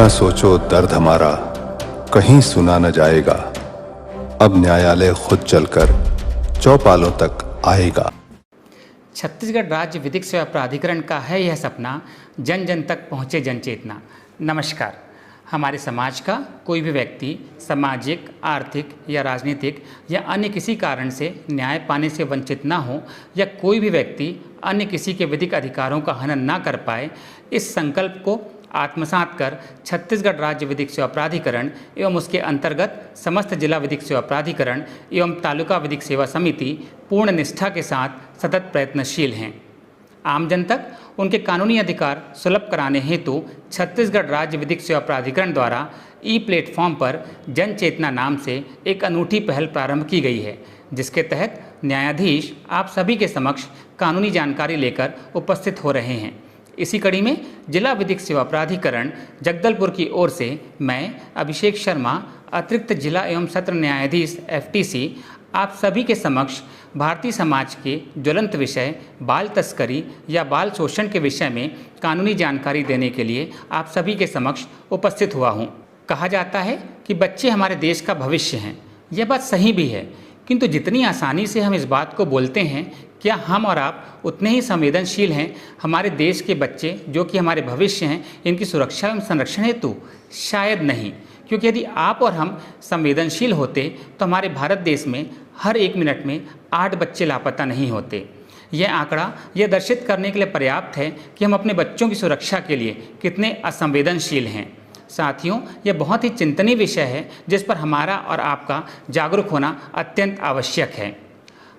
न सोचो दर्द हमारा कहीं सुना न जाएगा, अब न्यायालय खुद चलकर चौपालों तक आएगा। छत्तीसगढ़ राज्य विधिक सेवा प्राधिकरण का है यह सपना, जन जन तक पहुँचे जनचेतना। नमस्कार। हमारे समाज का कोई भी व्यक्ति सामाजिक, आर्थिक या राजनीतिक या अन्य किसी कारण से न्याय पाने से वंचित ना हो, या कोई भी व्यक्ति अन्य किसी के विधिक अधिकारों का हनन ना कर पाए, इस संकल्प को आत्मसात कर छत्तीसगढ़ राज्य विधिक सेवा प्राधिकरण एवं उसके अंतर्गत समस्त जिला विधिक सेवा प्राधिकरण एवं तालुका विधिक सेवा समिति पूर्ण निष्ठा के साथ सतत प्रयत्नशील हैं। आम जन तक उनके कानूनी अधिकार सुलभ कराने हेतु छत्तीसगढ़ राज्य विधिक सेवा प्राधिकरण द्वारा ई प्लेटफॉर्म पर जन चेतना नाम से एक अनूठी पहल प्रारंभ की गई है, जिसके तहत न्यायाधीश आप सभी के समक्ष कानूनी जानकारी लेकर उपस्थित हो रहे हैं। इसी कड़ी में जिला विधिक सेवा प्राधिकरण जगदलपुर की ओर से मैं अभिषेक शर्मा, अतिरिक्त जिला एवं सत्र न्यायाधीश FTC, आप सभी के समक्ष भारतीय समाज के ज्वलंत विषय बाल तस्करी या बाल शोषण के विषय में कानूनी जानकारी देने के लिए आप सभी के समक्ष उपस्थित हुआ हूँ। कहा जाता है कि बच्चे हमारे देश का भविष्य हैं। यह बात सही भी है, किंतु जितनी आसानी से हम इस बात को बोलते हैं, क्या हम और आप उतने ही संवेदनशील हैं हमारे देश के बच्चे जो कि हमारे भविष्य हैं, इनकी सुरक्षा एवं संरक्षण हेतु? शायद नहीं, क्योंकि यदि आप और हम संवेदनशील होते तो हमारे भारत देश में हर 1 मिनट में 8 बच्चे लापता नहीं होते। यह आंकड़ा यह दर्शित करने के लिए पर्याप्त है कि हम अपने बच्चों की सुरक्षा के लिए कितने असंवेदनशील हैं। साथियों, यह बहुत ही चिंतनीय विषय है जिस पर हमारा और आपका जागरूक होना अत्यंत आवश्यक है।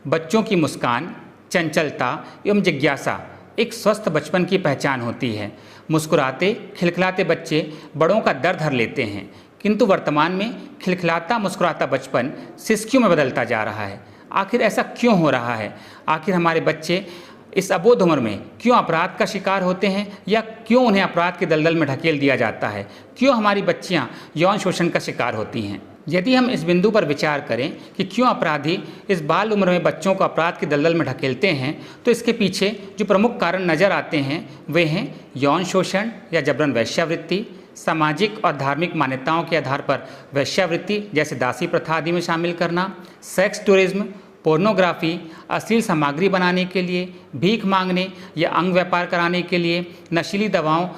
बच्चों की मुस्कान, चंचलता एवं जिज्ञासा एक स्वस्थ बचपन की पहचान होती है। मुस्कुराते खिलखिलाते बच्चे बड़ों का दर्द हर लेते हैं, किंतु वर्तमान में खिलखिलाता मुस्कुराता बचपन सिसकियों में बदलता जा रहा है। आखिर ऐसा क्यों हो रहा है? आखिर हमारे बच्चे इस अबोध उम्र में क्यों अपराध का शिकार होते हैं, या क्यों उन्हें अपराध के दलदल में ढकेल दिया जाता है? क्यों हमारी बच्चियां यौन शोषण का शिकार होती हैं? यदि हम इस बिंदु पर विचार करें कि क्यों अपराधी इस बाल उम्र में बच्चों को अपराध के दलदल में ढकेलते हैं, तो इसके पीछे जो प्रमुख कारण नज़र आते हैं वे हैं यौन शोषण या जबरन वेश्यावृत्ति, सामाजिक और धार्मिक मान्यताओं के आधार पर वेश्यावृत्ति जैसे दासी प्रथा आदि में शामिल करना, सेक्स टूरिज्म, पोर्नोग्राफी, अश्लील सामग्री बनाने के लिए, भीख मांगने या अंग व्यापार कराने के लिए, नशीली दवाओं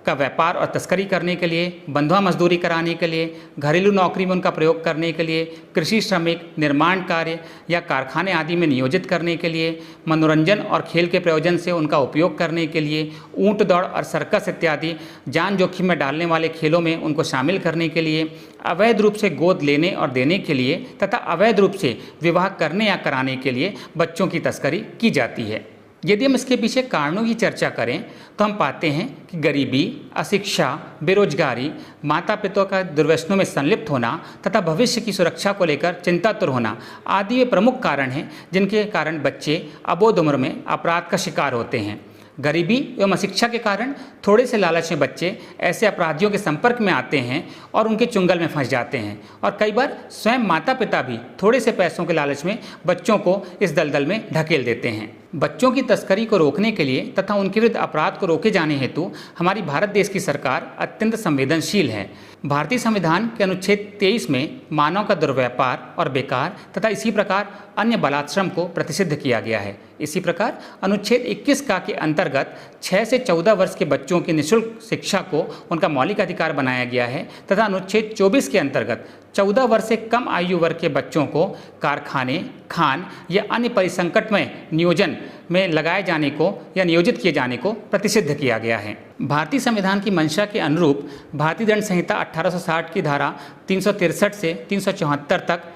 का व्यापार और तस्करी करने के लिए, बंधुआ मजदूरी कराने के लिए, घरेलू नौकरी में उनका प्रयोग करने के लिए, कृषि श्रमिक, निर्माण कार्य या कारखाने आदि में नियोजित करने के लिए, मनोरंजन और खेल के प्रयोजन से उनका उपयोग करने के लिए, ऊंट दौड़ और सर्कस इत्यादि जान जोखिम में डालने वाले खेलों में उनको शामिल करने के लिए, अवैध रूप से गोद लेने और देने के लिए तथा अवैध रूप से विवाह करने या कराने के लिए बच्चों की तस्करी की जाती है। यदि हम इसके पीछे कारणों की चर्चा करें तो हम पाते हैं कि गरीबी, अशिक्षा, बेरोजगारी, माता पिता का दुर्व्यसनों में संलिप्त होना तथा भविष्य की सुरक्षा को लेकर चिंतातुर होना आदि वे प्रमुख कारण हैं जिनके कारण बच्चे अबोध उम्र में अपराध का शिकार होते हैं। गरीबी एवं अशिक्षा के कारण थोड़े से लालच में बच्चे ऐसे अपराधियों के संपर्क में आते हैं और उनके चुंगल में फंस जाते हैं, और कई बार स्वयं माता पिता भी थोड़े से पैसों के लालच में बच्चों को इस दलदल में ढकेल देते हैं। बच्चों की तस्करी को रोकने के लिए तथा उनके विरुद्ध अपराध को रोके जाने हेतु हमारी भारत देश की सरकार अत्यंत संवेदनशील है। भारतीय संविधान के अनुच्छेद 23 में मानव का दुर्व्यापार और बेकार तथा इसी प्रकार अन्य बलात्श्रम को प्रतिषिद्ध किया गया है। इसी प्रकार अनुच्छेद 21 का के अंतर्गत 6 से 14 वर्ष के बच्चों की निःशुल्क शिक्षा को उनका मौलिक अधिकार बनाया गया है, तथा अनुच्छेद 24 के अंतर्गत 14 वर्ष से कम आयु वर्ग के बच्चों को कारखाने, खान या अन्य परिसंकटमय नियोजन में लगाए जाने को या नियोजित किए जाने को प्रतिषिद्ध किया गया है। भारतीय संविधान की मंशा के अनुरूप भारतीय दंड संहिता 1860 की धारा 363 से 374 तक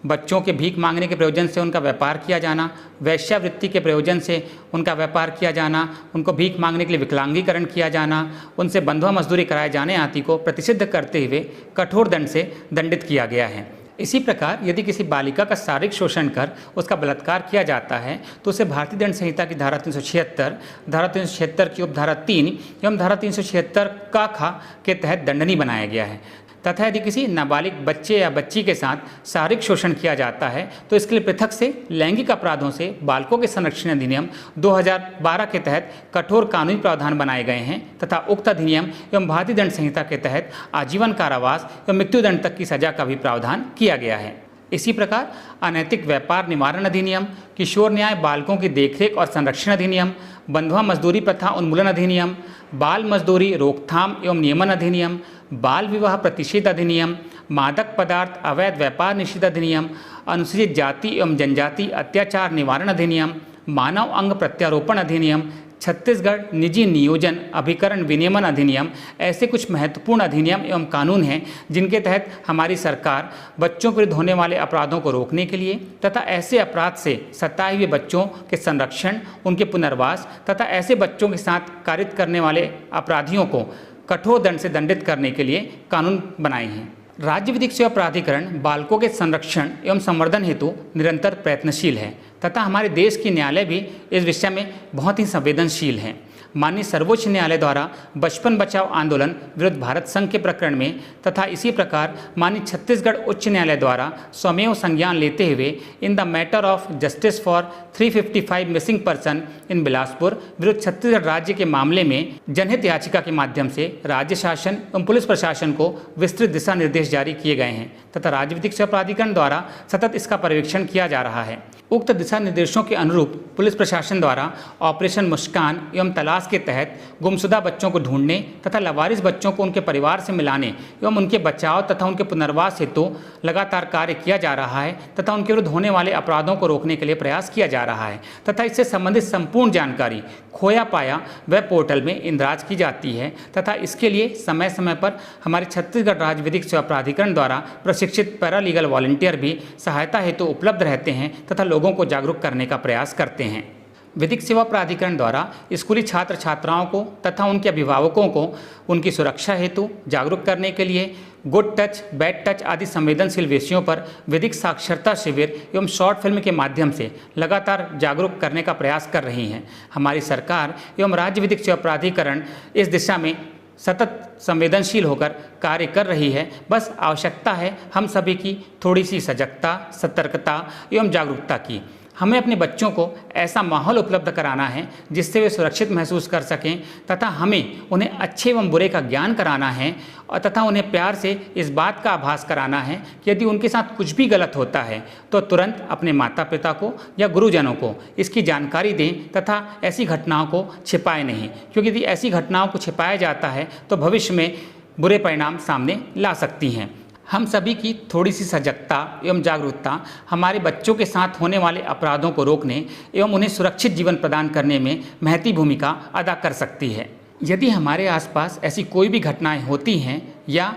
बच्चों के भीख मांगने के प्रयोजन से उनका व्यापार किया जाना, वैश्यावृत्ति के प्रयोजन से उनका व्यापार किया जाना, उनको भीख मांगने के लिए विकलांगीकरण किया जाना, उनसे बंधुआ मजदूरी कराए जाने आदि को प्रतिषिद्ध करते हुए कठोर दंड से दंडित किया गया है। इसी प्रकार यदि किसी बालिका का शारीरिक शोषण कर उसका बलात्कार किया जाता है तो उसे भारतीय दंड संहिता की धारा 376, धारा 376 की उपधारा 3 एवं धारा 376 का खा के तहत दंडनीय बनाया गया है। तथा यदि किसी नाबालिग बच्चे या बच्ची के साथ शारीरिक शोषण किया जाता है तो इसके लिए पृथक से लैंगिक अपराधों से बालकों के संरक्षण अधिनियम 2012 के तहत कठोर कानूनी प्रावधान बनाए गए हैं तथा उक्त अधिनियम एवं भारतीय दंड संहिता के तहत आजीवन कारावास एवं मृत्युदंड तक की सजा का भी प्रावधान किया गया है। इसी प्रकार अनैतिक व्यापार निवारण अधिनियम, किशोर न्याय बालकों की देखरेख और संरक्षण अधिनियम, बंधुआ मजदूरी प्रथा उन्मूलन अधिनियम, बाल मजदूरी रोकथाम एवं नियमन अधिनियम, बाल विवाह प्रतिषेध अधिनियम, मादक पदार्थ अवैध व्यापार निषेध अधिनियम, अनुसूचित जाति एवं जनजाति अत्याचार निवारण अधिनियम, मानव अंग प्रत्यारोपण अधिनियम, छत्तीसगढ़ निजी नियोजन अभिकरण विनियमन अधिनियम, ऐसे कुछ महत्वपूर्ण अधिनियम एवं कानून हैं जिनके तहत हमारी सरकार बच्चों के विरुद्ध होने वाले अपराधों को रोकने के लिए तथा ऐसे अपराध से सताए हुए बच्चों के संरक्षण, उनके पुनर्वास तथा ऐसे बच्चों के साथ कारित करने वाले अपराधियों को कठोर दंड से दंडित करने के लिए कानून बनाए हैं। राज्य विधिक सेवा प्राधिकरण बालकों के संरक्षण एवं संवर्धन हेतु निरंतर प्रयत्नशील है तथा हमारे देश की न्यायालय भी इस विषय में बहुत ही संवेदनशील हैं। माननीय सर्वोच्च न्यायालय द्वारा बचपन बचाओ आंदोलन विरुद्ध भारत संघ के प्रकरण में तथा इसी प्रकार माननीय छत्तीसगढ़ उच्च न्यायालय द्वारा स्वमेव संज्ञान लेते हुए in the matter of justice for 355 missing person in Bilaspur विरुद्ध छत्तीसगढ़ राज्य के मामले में जनहित याचिका के माध्यम से राज्य शासन एवं पुलिस प्रशासन को विस्तृत दिशा निर्देश जारी किए गए हैं तथा राज्य विधिक सेवा प्राधिकरण द्वारा सतत इसका पर्यवेक्षण किया जा रहा है। उक्त दिशा निर्देशों के अनुरूप पुलिस प्रशासन द्वारा ऑपरेशन मुस्कान एवं तलाश के तहत गुमशुदा बच्चों को ढूंढने तथा लावारिस बच्चों को उनके परिवार से मिलाने एवं उनके बचाव तथा उनके पुनर्वास हेतु लगातार कार्य किया जा रहा है तथा उनके विरुद्ध होने वाले अपराधों को रोकने के लिए प्रयास किया जा रहा है तथा इससे संबंधित संपूर्ण जानकारी खोया पाया वेब पोर्टल में इंदराज की जाती है तथा इसके लिए समय समय पर हमारे छत्तीसगढ़ राज्य विधिक सेवा प्राधिकरण द्वारा प्रशिक्षित पैरालीगल वॉलंटियर भी सहायता हेतु उपलब्ध रहते हैं तथा लोगों को जागरूक करने का प्रयास करते हैं। विधिक सेवा प्राधिकरण द्वारा स्कूली छात्र छात्राओं को तथा उनके अभिभावकों को उनकी सुरक्षा हेतु जागरूक करने के लिए गुड टच, बैड टच आदि संवेदनशील विषयों पर विधिक साक्षरता शिविर एवं शॉर्ट फिल्म के माध्यम से लगातार जागरूक करने का प्रयास कर रही हैं। हमारी सरकार एवं राज्य विधिक सेवा प्राधिकरण इस दिशा में सतत संवेदनशील होकर कार्य कर रही है। बस आवश्यकता है हम सभी की थोड़ी सी सजगता, सतर्कता एवं जागरूकता की। हमें अपने बच्चों को ऐसा माहौल उपलब्ध कराना है जिससे वे सुरक्षित महसूस कर सकें तथा हमें उन्हें अच्छे एवं बुरे का ज्ञान कराना है और तथा उन्हें प्यार से इस बात का आभास कराना है कि यदि उनके साथ कुछ भी गलत होता है तो तुरंत अपने माता पिता को या गुरुजनों को इसकी जानकारी दें तथा ऐसी घटनाओं को छिपाएं नहीं, क्योंकि यदि ऐसी घटनाओं को छिपाया जाता है तो भविष्य में बुरे परिणाम सामने ला सकती हैं। हम सभी की थोड़ी सी सजगता एवं जागरूकता हमारे बच्चों के साथ होने वाले अपराधों को रोकने एवं उन्हें सुरक्षित जीवन प्रदान करने में महती भूमिका अदा कर सकती है। यदि हमारे आसपास ऐसी कोई भी घटनाएं होती हैं या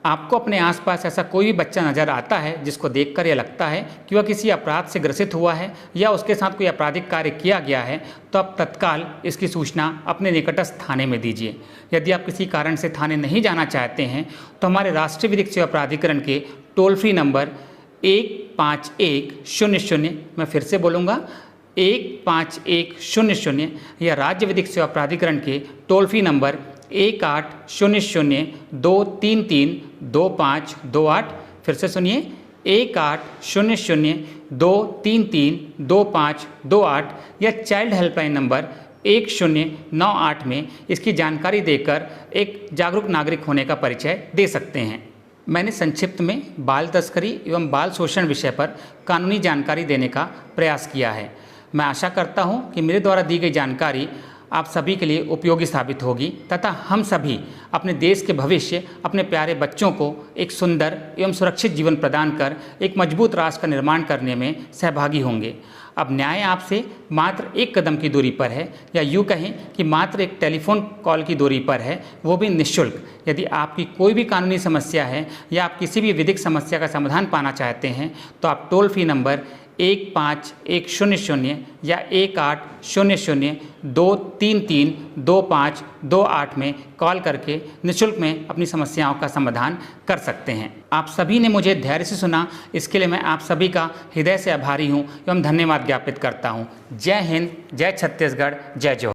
आपको अपने आसपास ऐसा कोई भी बच्चा नज़र आता है जिसको देखकर यह लगता है कि वह किसी अपराध से ग्रसित हुआ है या उसके साथ कोई आपराधिक कार्य किया गया है तो आप तत्काल इसकी सूचना अपने निकटस्थ थाने में दीजिए। यदि आप किसी कारण से थाने नहीं जाना चाहते हैं तो हमारे राष्ट्रीय विधिक सेवा प्राधिकरण के टोल फ्री नंबर 15100, मैं फिर से बोलूँगा 15100 या राज्य विधिक सेवा प्राधिकरण के टोल फ्री नंबर 1800-233-2528, फिर से सुनिए 1800-233-2528 या चाइल्ड हेल्पलाइन नंबर 1098 में इसकी जानकारी देकर एक जागरूक नागरिक होने का परिचय दे सकते हैं। मैंने संक्षिप्त में बाल तस्करी एवं बाल शोषण विषय पर कानूनी जानकारी देने का प्रयास किया है। मैं आशा करता हूं कि मेरे द्वारा दी गई जानकारी आप सभी के लिए उपयोगी साबित होगी तथा हम सभी अपने देश के भविष्य, अपने प्यारे बच्चों को एक सुंदर एवं सुरक्षित जीवन प्रदान कर एक मजबूत राष्ट्र का निर्माण करने में सहभागी होंगे। अब न्याय आपसे मात्र एक कदम की दूरी पर है, या यूँ कहें कि मात्र एक टेलीफोन कॉल की दूरी पर है, वो भी निःशुल्क। यदि आपकी कोई भी कानूनी समस्या है या आप किसी भी विधिक समस्या का समाधान पाना चाहते हैं तो आप टोल फ्री नंबर 15100 या 1800-233-2528 में कॉल करके निःशुल्क में अपनी समस्याओं का समाधान कर सकते हैं। आप सभी ने मुझे धैर्य से सुना, इसके लिए मैं आप सभी का हृदय से आभारी हूँ एवं धन्यवाद ज्ञापित करता हूँ। जय हिंद, जय छत्तीसगढ़, जय जोहार।